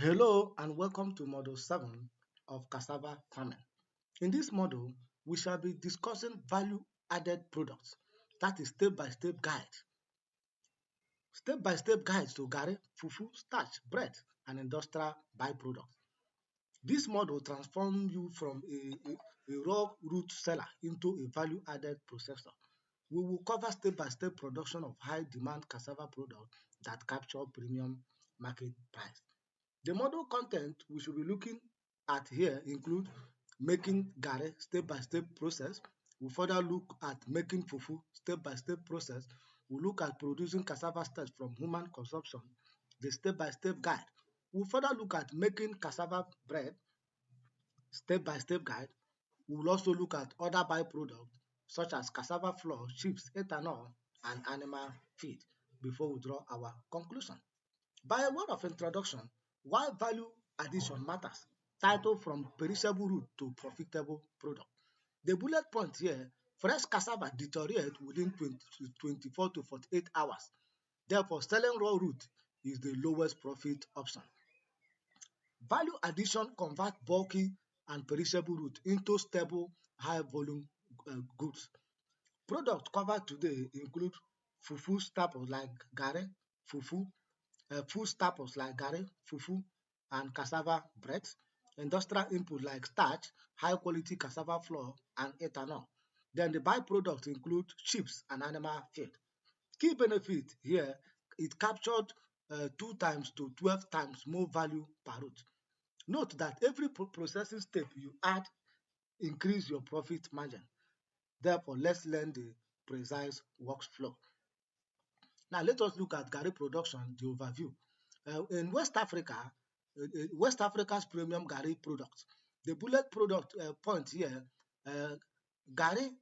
Hello and welcome to Model 7 of Cassava Farming. In this model, we shall be discussing value-added products, that is step-by-step guides to garri, fufu, starch, bread, and industrial byproducts. This model transforms you from a raw root seller into a value-added processor. We will cover step-by-step production of high-demand cassava products that capture premium market price. The model content we should be looking at here include making garri step-by-step process. We further look at making fufu step-by-step process. We look at producing cassava starch from human consumption, the step-by-step guide. We further look at making cassava bread step-by-step guide. We will also look at other byproducts such as cassava flour, chips, ethanol, and animal feed before we draw our conclusion. By a word of introduction, why value addition matters, title from perishable root to profitable product. The bullet point here, fresh cassava deteriorates within 24 to 48 hours. Therefore, selling raw root is the lowest profit option. Value addition converts bulky and perishable root into stable, high volume goods. Products covered today include fufu staples like garri, fufu, food staples like garri, fufu, and cassava bread, industrial input like starch, high quality cassava flour, and ethanol. Then the byproducts include chips and animal feed. Key benefit here, it captured 2 times to 12 times more value per root. Note that every processing step you add increase your profit margin. Therefore, let's learn the precise workflow. Now let us look at garri production, the overview. In West Africa's premium garri products, the bullet product point here, garri,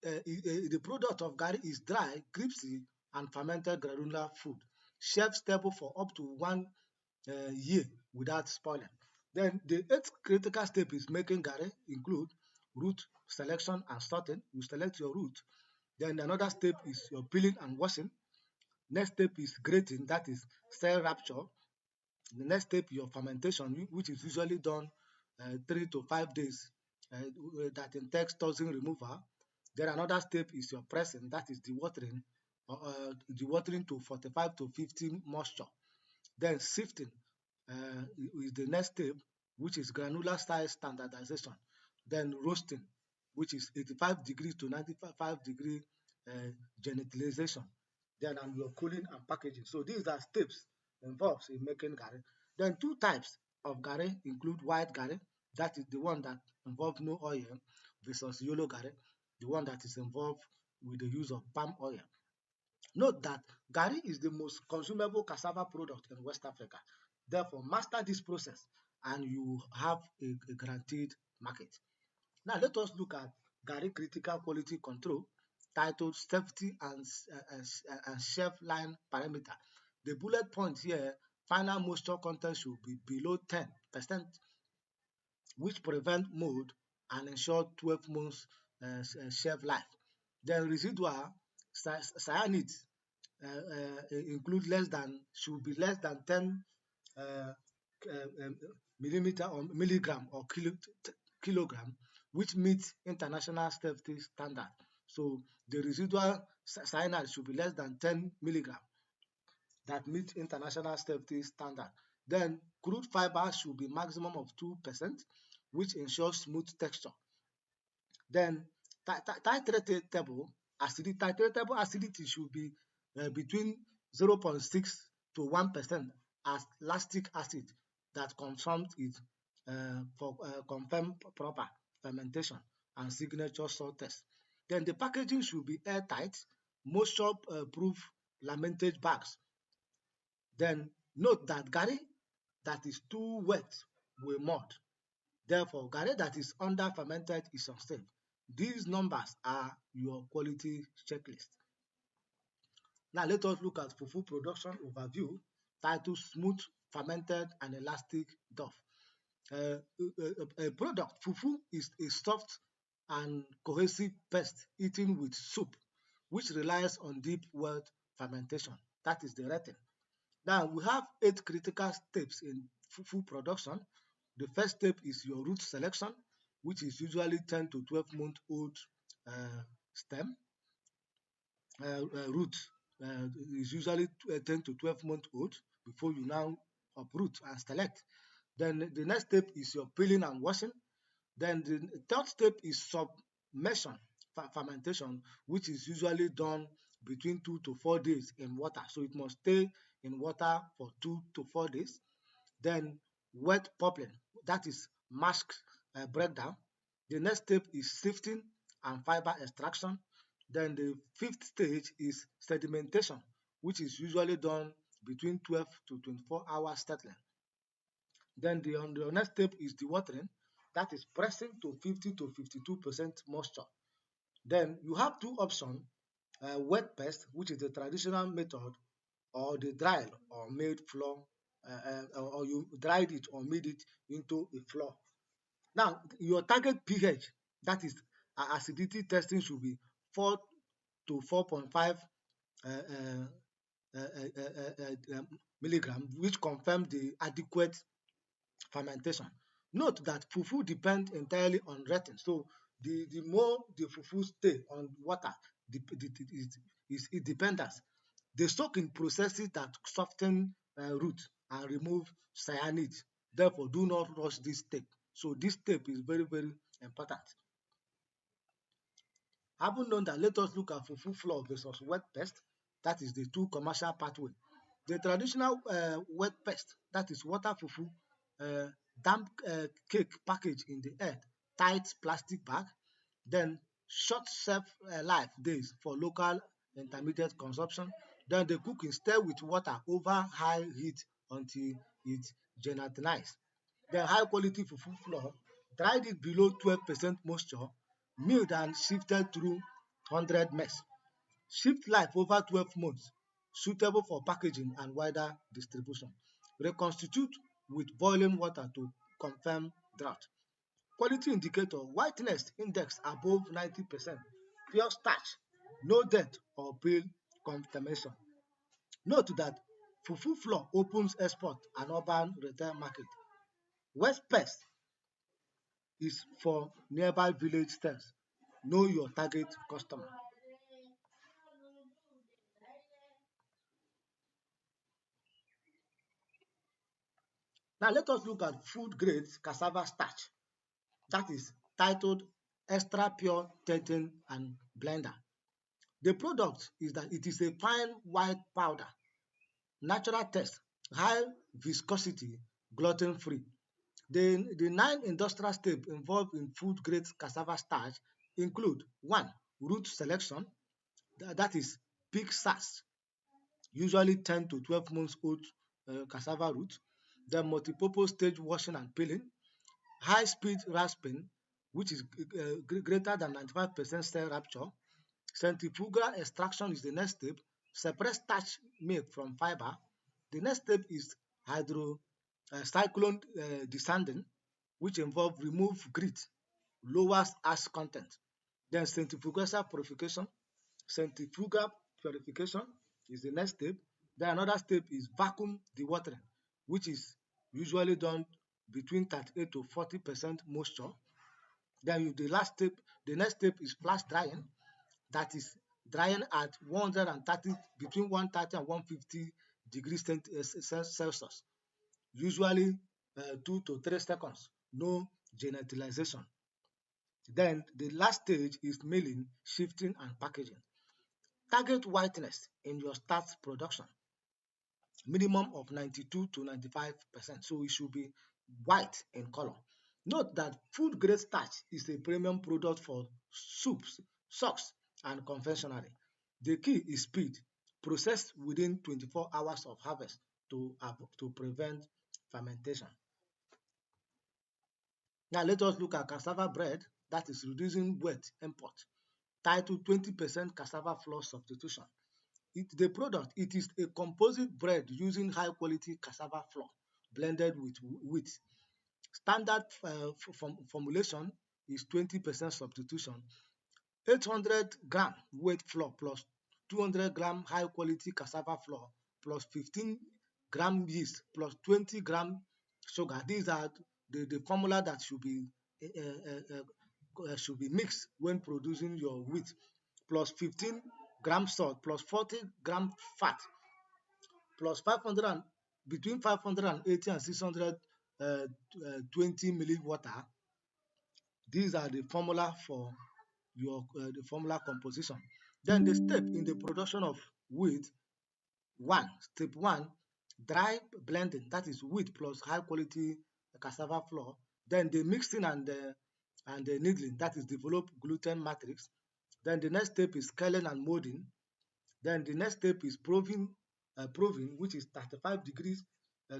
the product of garri is dry, crispy, and fermented granular food, shelf stable for up to 1 year without spoiling. Then the 8th critical step is making garri include root selection and sorting. You select your root. Then another step is your peeling and washing. Next step is grating, that is cell rapture. The next step, your fermentation, which is usually done 3 to 5 days, that entails toxin removal. Then another step is your pressing, that is dewatering to 45 to 50 moisture. Then sifting is the next step, which is granular size standardization. Then roasting, which is 85 degrees to 95 degree genitalization. Then your cooling and packaging. So these are steps involved in making garri. Then 2 types of garri include white garri, that is the one that involves no oil, versus yellow garri, the one that is involved with the use of palm oil. Note that garri is the most consumable cassava product in West Africa. Therefore, master this process and you have a guaranteed market. Now, let us look at garri critical quality control titled safety and shelf line parameter. The bullet point here, final moisture content should be below 10%, which prevent mold and ensure 12 months shelf life. Then residual cyanide include should be less than 10 uh, millimeter or milligram or kilogram, which meets international safety standard. So the residual cyanide should be less than 10 milligram that meet international safety standard. Then crude fiber should be maximum of 2%, which ensures smooth texture. Then titratable acidity should be between 0.6 to 1% as lactic acid that confirmed it for confirmed proper fermentation and signature salt test. Then the packaging should be airtight, moisture proof lamentage bags. Then note that garri that is too wet will mold. Therefore, garri that is under fermented is unsafe. These numbers are your quality checklist. Now let us look at fufu production overview titled smooth, fermented and elastic dough. A product, fufu is a soft and cohesive paste eaten with soup, which relies on deep well fermentation. That is the rating. Now we have 8 critical steps in fufu production. The first step is your root selection, which is usually 10 to 12 month old stem. Root is usually 10 to 12 month old before you now uproot and select. Then the next step is your peeling and washing. Then the third step is submersion fermentation, which is usually done between 2 to 4 days in water. So it must stay in water for 2 to 4 days. Then wet popping, that is mash breakdown. The next step is sifting and fiber extraction. Then the fifth stage is sedimentation, which is usually done between 12 to 24 hours settling. Then the next step is dewatering, that is pressing to 50 to 52% moisture. Then you have two options, wet pest, which is the traditional method, or the dried or made flour, or you dried it or made it into a flour. Now, your target pH, that is acidity testing, should be 4 to 4.5 uh, uh, milligram, which confirms the adequate fermentation. Note that fufu depends entirely on retting. So the more the fufu stay on water, it depends. They soak in processes that soften root and remove cyanide. Therefore, do not rush this step. So this step is very, very important. Having known that, let us look at fufu flour versus wet pest. That is the two commercial pathway. The traditional wet pest, that is water fufu, uh, damp cake package in the air, tight plastic bag, then short shelf life days for local intermediate consumption. Then they cook instead with water over high heat until it gelatinizes. Then high quality fufu flour, dried it below 12% moisture, milled and sifted through 100 mess. Shift life over 12 months, suitable for packaging and wider distribution. Reconstitute with boiling water to confirm drought. Quality indicator, whiteness index above 90%, pure starch, no dirt or pale contamination. Note that fufu flour opens export and urban retail market. West pest is for nearby village stores. Know your target customer. Now let us look at food grade cassava starch, that is titled extra pure tetting and blender. The product is that it is a fine white powder, natural taste, high viscosity, gluten free. The 9 industrial steps involved in food grade cassava starch include: 1. Root selection, that is pig sass, usually 10 to 12 months old cassava root. Then multipurpose stage washing and peeling, high speed rasping, which is greater than 95% cell rapture. Centrifugal extraction is the next step. Separate starch milk from fiber. The next step is cyclone descending, which involves remove grit, lowers ash content. Then centrifugal purification is the next step. Then another step is vacuum dewatering, which is usually done between 38 to 40% moisture. Then the next step is flash drying, that is drying at 130, between 130 and 150 degrees Celsius, usually 2 to 3 seconds, no genitalization. Then the last stage is milling, shifting, and packaging. Target whiteness in your starch production, minimum of 92 to 95%. So it should be white in color. Note that food grade starch is a premium product for soups, socks, and confectionery. The key is speed, processed within 24 hours of harvest to prevent fermentation. Now let us look at cassava bread, that is reducing wet import, titled 20% cassava flour substitution. The product, it is a composite bread using high quality cassava flour blended with wheat. Standard formulation is 20% substitution, 800-gram wheat flour plus 200-gram high quality cassava flour plus 15-gram yeast plus 20-gram sugar. These are the formula that should be mixed when producing your wheat, plus 15 gram salt, plus 40-gram fat, plus 500 and between 580 and 620 milli water. These are the formula for your the formula composition. Then the step in the production of wheat. Step one, dry blending, that is wheat plus high quality cassava flour. Then the mixing and the needling, that is develop gluten matrix. Then the next step is scaling and molding. Then the next step is proving, which is 35 degrees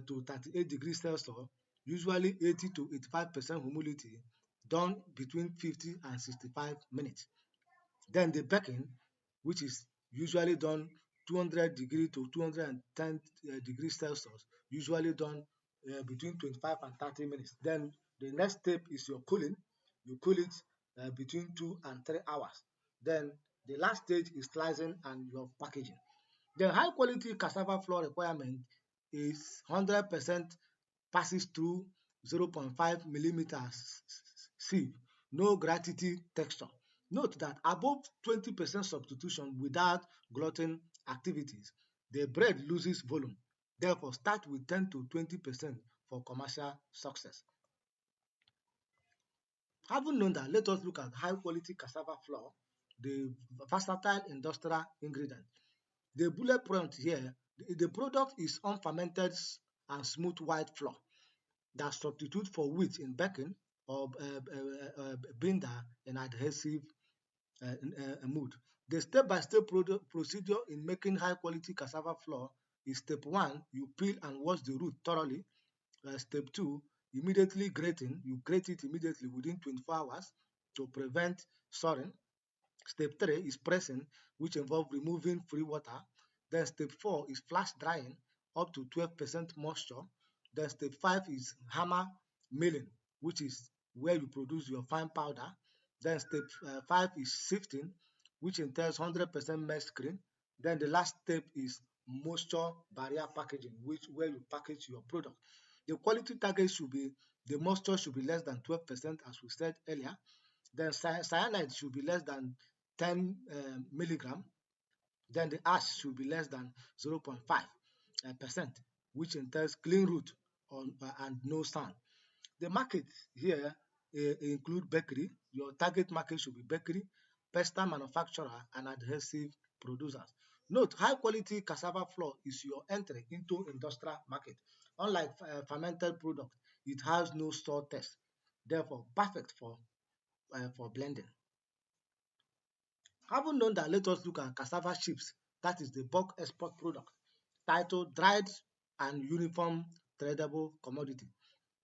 to 38 degrees Celsius, usually 80 to 85% humidity, done between 50 and 65 minutes. Then the baking, which is usually done 200 degree to 210 degrees Celsius, usually done between 25 and 30 minutes. Then the next step is your cooling. You cool it between 2 and 3 hours. Then the last stage is slicing and your packaging. The high quality cassava flour requirement is 100% passes through 0.5 millimeters sieve, no gratitude texture. Note that above 20% substitution without gluten activities, the bread loses volume. Therefore, start with 10 to 20% for commercial success. Having known that, let us look at high quality cassava flour, the versatile industrial ingredient. The bullet point here, the product is unfermented and smooth white flour that substitute for wheat in baking or binder in adhesive mood. The step-by-step procedure in making high-quality cassava flour is: step one, you peel and wash the root thoroughly. Step two, immediately grating. You grate it immediately within 24 hours to prevent souring. Step 3 is pressing, which involves removing free water. Then step 4 is flash drying, up to 12% moisture. Then step 5 is hammer milling, which is where you produce your fine powder. Then step 5 is sifting, which entails 100% mesh screen. Then the last step is moisture barrier packaging, where you package your product. The quality target should be, the moisture should be less than 12%, as we said earlier. Then cyanide should be less than 10 milligram. Then the ash should be less than 0.5%, which entails clean root and no sand. The market here include bakery. Your target market should be bakery, pasta manufacturer, and adhesive producers. Note, high quality cassava flour is your entry into industrial market. Unlike fermented product, it has no store test. Therefore, perfect for blending. Having known that, let us look at cassava chips, that is the bulk export product, titled Dried and Uniform Tradable Commodity.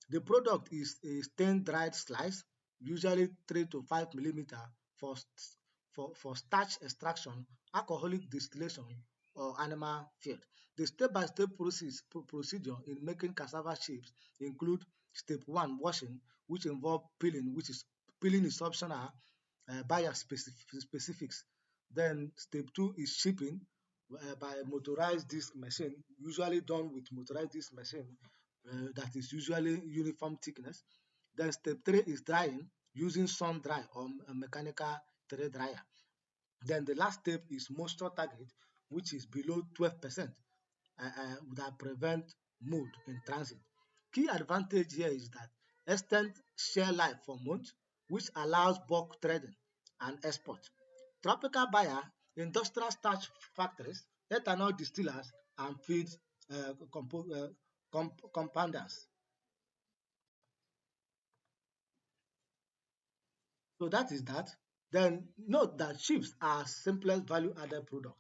The product is a stained dried slice, usually 3 to 5 millimeter for starch extraction, alcoholic distillation, or animal feed. The step-by-step procedure in making cassava chips include: step 1, washing, which involves peeling, peeling is optional buyer specifics. Then step 2 is shipping by motorized disc machine, usually done with motorized disc machine that is usually uniform thickness. Then step 3 is drying using sun dry or a mechanical tray dryer. Then the last step is moisture target, which is below 12%, that prevent mold in transit. Key advantage here is that extend shelf life for months, which allows bulk trading and export. Tropical buyer, industrial starch factories, ethanol distillers, and feed compounders. So that is that. Then note that chips are simplest value-added product.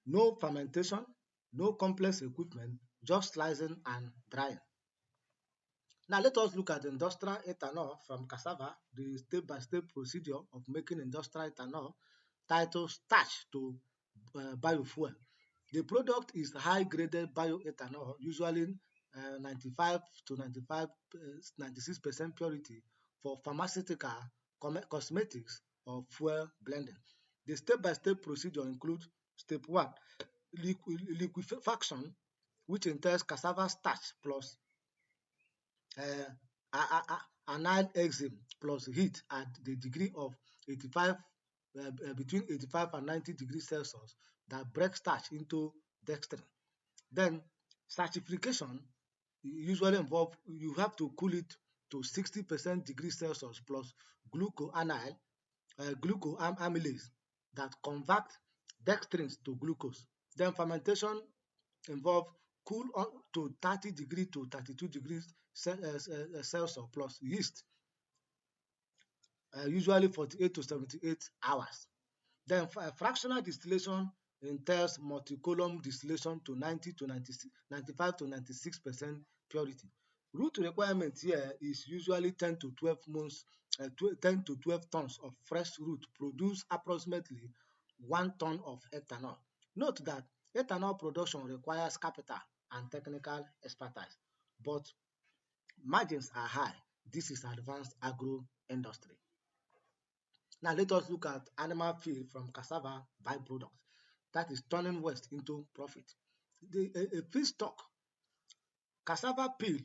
No fermentation, no complex equipment, just slicing and drying. Now let us look at industrial ethanol from cassava, the step-by-step procedure of making industrial ethanol, titled Starch to Biofuel. The product is high-graded bioethanol, usually 95 to 96% purity for pharmaceutical, cosmetics, or fuel blending. The step-by-step procedure includes: step 1, liquefaction, which entails cassava starch plus anile exim plus heat at the degree of 85 between 85 and 90 degrees Celsius that breaks starch into dextrin. Then certification usually involve you have to cool it to 60% degrees Celsius plus glucoanile, glucoamylase that convert dextrins to glucose. Then fermentation involve cool to 30 degrees to 32 degrees Celsius plus yeast, usually 48 to 78 hours. Then fractional distillation entails multi-column distillation to 90 to 96, 95 to 96% purity. Root requirement here is usually 10 to 12 months, 10 to 12 tons of fresh root produce approximately 1 ton of ethanol. Note that ethanol production requires capital and technical expertise, but margins are high. This is advanced agro industry. Now let us look at animal feed from cassava byproduct that is turning waste into profit. A feedstock, cassava peel,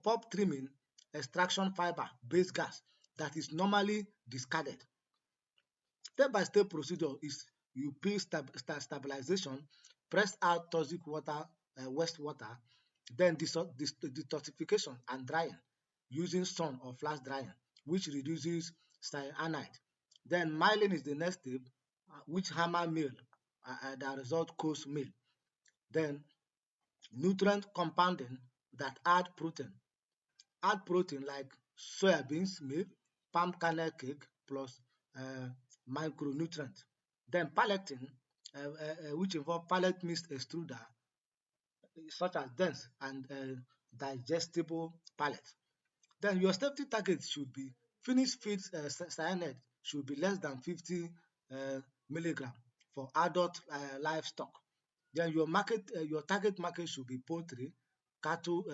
pulp trimming, extraction fiber, base gas that is normally discarded. Step-by-step procedure is you peel stabilization, press out toxic water, wastewater, then detoxification and drying using sun or flash drying, which reduces cyanide. Then milling is the next step, which hammer mill that result coarse mill. Then nutrient compounding that add protein like soybeans meal, palm kernel cake plus uh, micronutrient. Then pelleting, which involve pellet mixed extruder such as dense and digestible pellet. Then your safety target should be finished feed cyanide should be less than 50 milligram for adult livestock. Then your target market should be poultry, cattle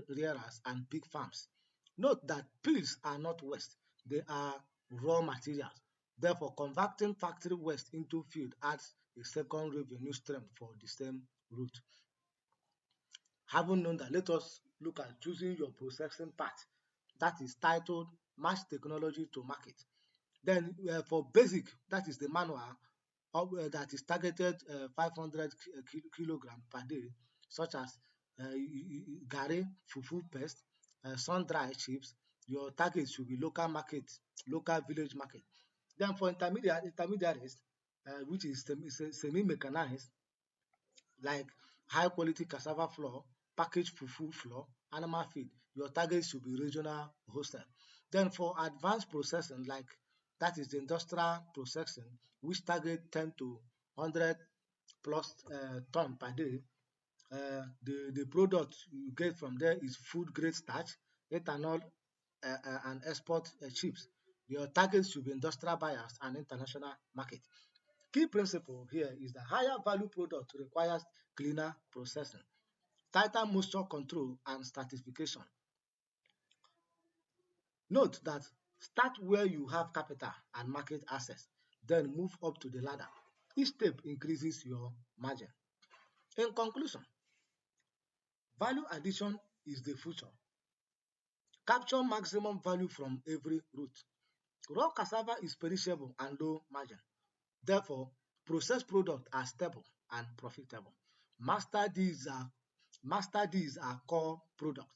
rearers, and pig farms. Note that peels are not waste; they are raw materials. Therefore, converting factory waste into feed adds a second revenue stream for the same route. Having known that, let us look at choosing your processing part that is titled Match Technology to Market. Then for basic, that is the manual that is targeted 500 kilogram per day, such as Garri, fufu paste, sun-dried chips. Your target should be local market, local village market. Then for intermediaries, which is semi-mechanized, like high quality cassava flour, packaged fufu flour, animal feed, your target should be regional wholesale. Then for advanced processing, like that is the industrial processing, which target 10 to 100 plus ton per day, the product you get from there is food grade starch, ethanol, and export chips. Your target should be industrial buyers and international market. Key principle here is that higher value product requires cleaner processing, tighter moisture control, and certification. Note that start where you have capital and market access, then move up to the ladder. Each step increases your margin. In conclusion, value addition is the future. Capture maximum value from every root. Raw cassava is perishable and low margin. Therefore, processed products are stable and profitable. Master these are master these are core products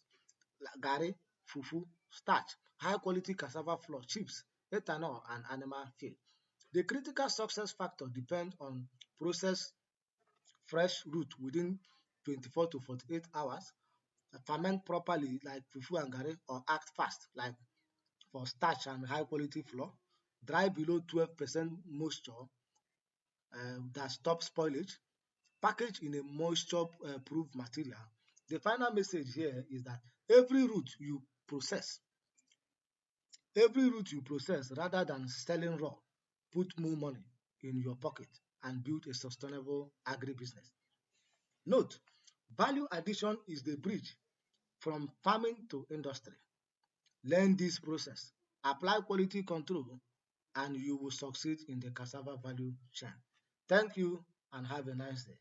like garri, fufu, starch, high quality cassava flour, chips, ethanol, and animal feed. The critical success factor depends on process fresh root within 24 to 48 hours, ferment properly like fufu and garri, or act fast like for starch and high quality flour, dry below 12% moisture that stops spoilage, packaged in a moisture-proof material. The final message here is that every root you process, every root you process rather than selling raw, put more money in your pocket and build a sustainable agribusiness. Note, value addition is the bridge from farming to industry. Learn this process, apply quality control, and you will succeed in the cassava value chain. Thank you and have a nice day.